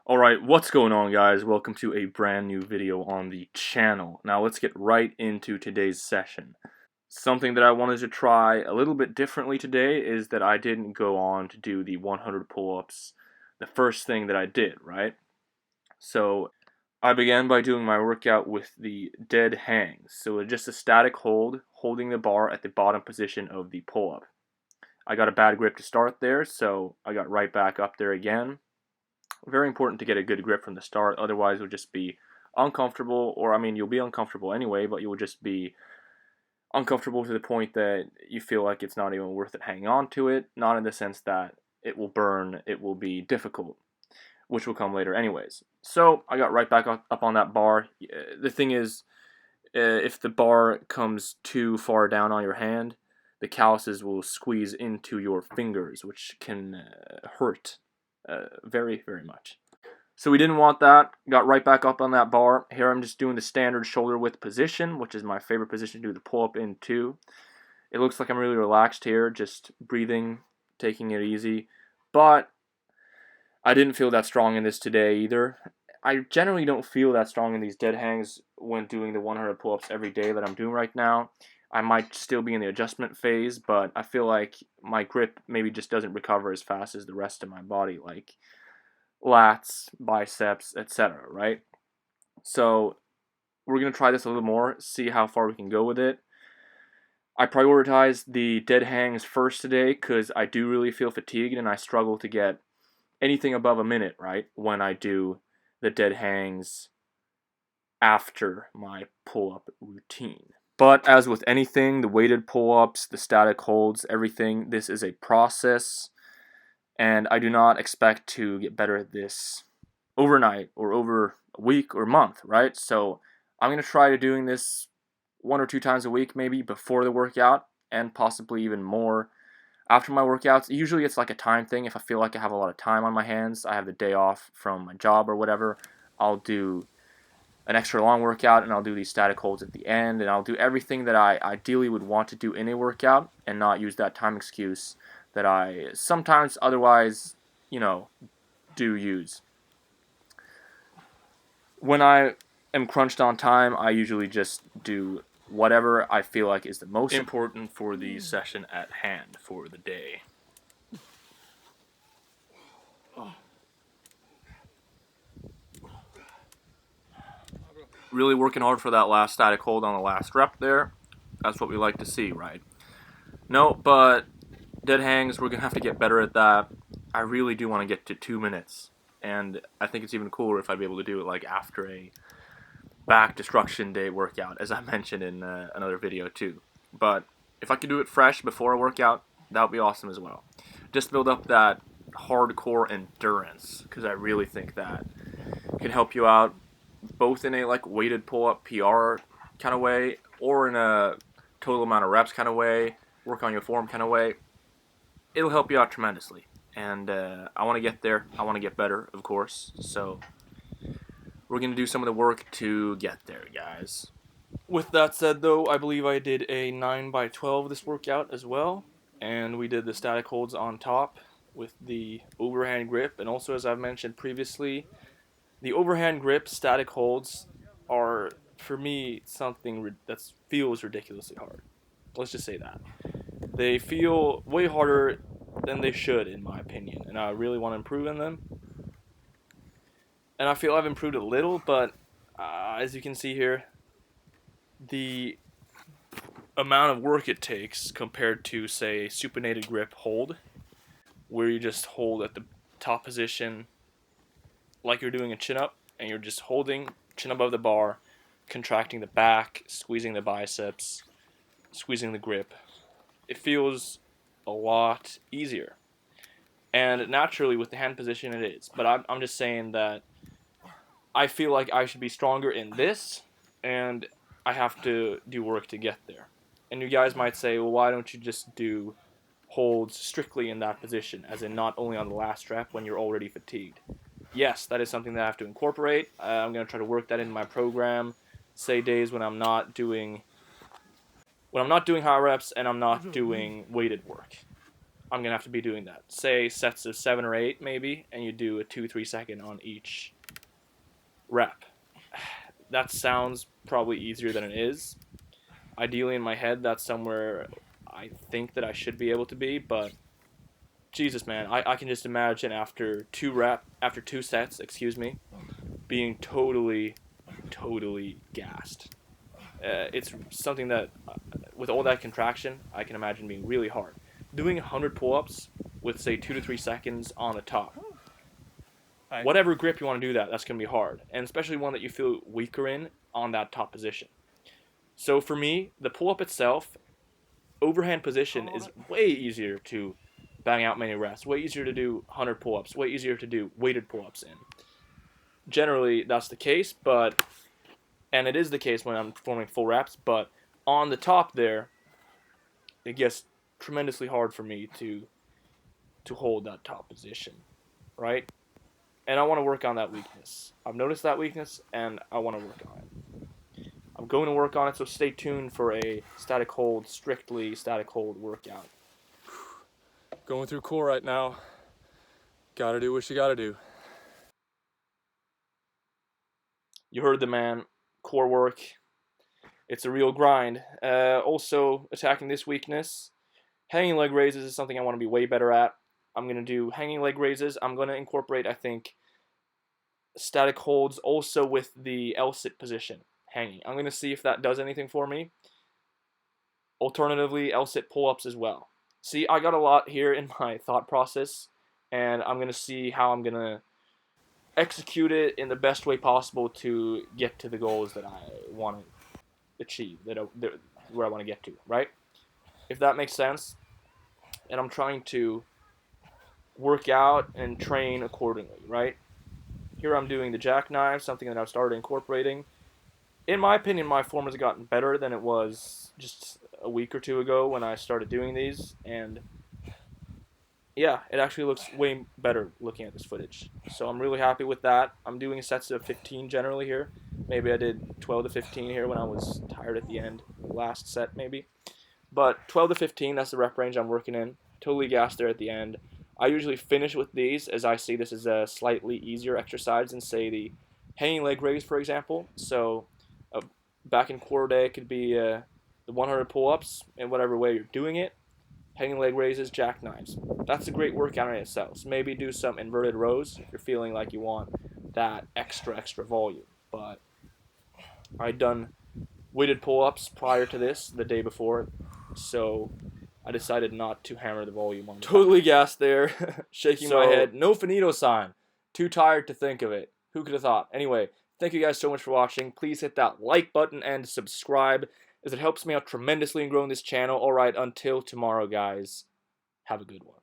Alright, what's going on, guys? Welcome to a brand new video on the channel. Now let's get right into today's session. Something that I wanted to try a little bit differently today is that I didn't go on to do the 100 pull-ups the first thing that I did, right? So I began by doing my workout with the dead hangs. So just a static hold, holding the bar at the bottom position of the pull-up. I got a bad grip to start there, so I got right back up there again. Very important to get a good grip from the start, otherwise you'll just be uncomfortable, or I mean you'll be uncomfortable anyway, but you'll just be uncomfortable to the point that you feel like it's not even worth it hanging on to it, not in the sense that it will burn, it will be difficult, which will come later anyways. So I got right back up on that bar. The thing is, if the bar comes too far down on your hand, the calluses will squeeze into your fingers, which can hurt very, very much. So we didn't want that. Got right back up on that bar. Here I'm just doing the standard shoulder width position, which is my favorite position to do the pull-up in too. It looks like I'm really relaxed here, just breathing, taking it easy. But I didn't feel that strong in this today either. I generally don't feel that strong in these dead hangs when doing the 100 pull-ups every day that I'm doing right now. I might still be in the adjustment phase, but I feel like my grip maybe just doesn't recover as fast as the rest of my body, like lats, biceps, etc., right? So we're going to try this a little more, see how far we can go with it. I prioritized the dead hangs first today because I do really feel fatigued and I struggle to get anything above a minute, right, when I do the dead hangs after my pull-up routine. But as with anything, the weighted pull-ups, the static holds, everything, this is a process, and I do not expect to get better at this overnight or over a week or month, right? So I'm going to try to doing this 1 or 2 times a week maybe before the workout, and possibly even more after my workouts. Usually it's like a time thing. If I feel like I have a lot of time on my hands, I have the day off from my job or whatever, I'll do an extra long workout and I'll do these static holds at the end, and I'll do everything that I ideally would want to do in a workout and not use that time excuse that I sometimes otherwise, do use. When I am crunched on time, I usually just do whatever I feel like is the most important for the session at hand for the day. Really working hard for that last static hold on the last rep there. That's what we like to see, right? No, but dead hangs, we're going to have to get better at that. I really do want to get to 2 minutes. And I think it's even cooler if I'd be able to do it like after a back destruction day workout, as I mentioned in another video too. But if I could do it fresh before a workout, that would be awesome as well. Just build up that hardcore endurance, because I really think that can help you out both in a like weighted pull-up PR kind of way, or in a total amount of reps kind of way, work on your form kind of way. It'll help you out tremendously. And I want to get there. I want to get better, of course. So we're going to do some of the work to get there, guys. With that said, though, I believe I did a 9x12 this workout as well. And we did the static holds on top with the overhand grip. And also, as I've mentioned previously, the overhand grip static holds are, for me, something that feels ridiculously hard. Let's just say that. They feel way harder than they should, in my opinion. And I really want to improve in them. And I feel I've improved a little, but as you can see here, the amount of work it takes compared to, say, a supinated grip hold, where you just hold at the top position like you're doing a chin-up, and you're just holding chin above the bar, contracting the back, squeezing the biceps, squeezing the grip. It feels a lot easier. And naturally, with the hand position, it is. But I'm just saying that I feel like I should be stronger in this, and I have to do work to get there. And you guys might say, well, why don't you just do holds strictly in that position, as in not only on the last rep when you're already fatigued? Yes, that is something that I have to incorporate. I'm going to try to work that into my program, say days when I'm not doing high reps and I'm not doing weighted work. I'm going to have to be doing that. Say sets of 7 or 8 maybe, and you do a 2-3 second on each rep. That sounds probably easier than it is. Ideally in my head, that's somewhere I think that I should be able to be, but Jesus, man, I can just imagine after 2 sets, being totally gassed. It's something that, with all that contraction, I can imagine being really hard. Doing 100 pull-ups with, say, 2 to 3 seconds on the top. Whatever grip you want to do that's going to be hard, and especially one that you feel weaker in on that top position. So for me, the pull-up itself, overhand position is way easier to bang out many reps, way easier to do 100 pull-ups, way easier to do weighted pull-ups in. Generally, that's the case, and it is the case when I'm performing full reps, but on the top there, it gets tremendously hard for me to hold that top position, right? And I want to work on that weakness. I've noticed that weakness, and I want to work on it. I'm going to work on it, so stay tuned for a strictly static hold workout. Going through core right now. Gotta do what you gotta do. You heard the man. Core work. It's a real grind. Also, attacking this weakness. Hanging leg raises is something I want to be way better at. I'm going to do hanging leg raises. I'm going to incorporate, I think, static holds also with the L-sit position, hanging. I'm going to see if that does anything for me. Alternatively, L-sit pull-ups as well. See, I got a lot here in my thought process, and I'm going to see how I'm going to execute it in the best way possible to get to the goals that I want to achieve, where I want to get to, right? If that makes sense. And I'm trying to work out and train accordingly, right? Here I'm doing the jackknife, something that I've started incorporating. In my opinion, my form has gotten better than it was just a week or two ago when I started doing these, and yeah, it actually looks way better looking at this footage. So I'm really happy with that. I'm doing sets of 15 generally here. Maybe I did 12 to 15 here when I was tired at the end, last set maybe. But 12 to 15, that's the rep range I'm working in. Totally gassed there at the end. I usually finish with these as I see this as a slightly easier exercise than, say, the hanging leg raise, for example. So back in core day, it could be the 100 pull-ups in whatever way you're doing it. Hanging leg raises, jackknives. That's a great workout in itself. So maybe do some inverted rows if you're feeling like you want that extra volume. But I'd done weighted pull-ups prior to this, the day before, so I decided not to hammer the volume on. Totally gassed there, shaking my head. No finito sign. Too tired to think of it. Who could have thought? Anyway, thank you guys so much for watching. Please hit that like button and subscribe, as it helps me out tremendously in growing this channel. Alright, until tomorrow, guys. Have a good one.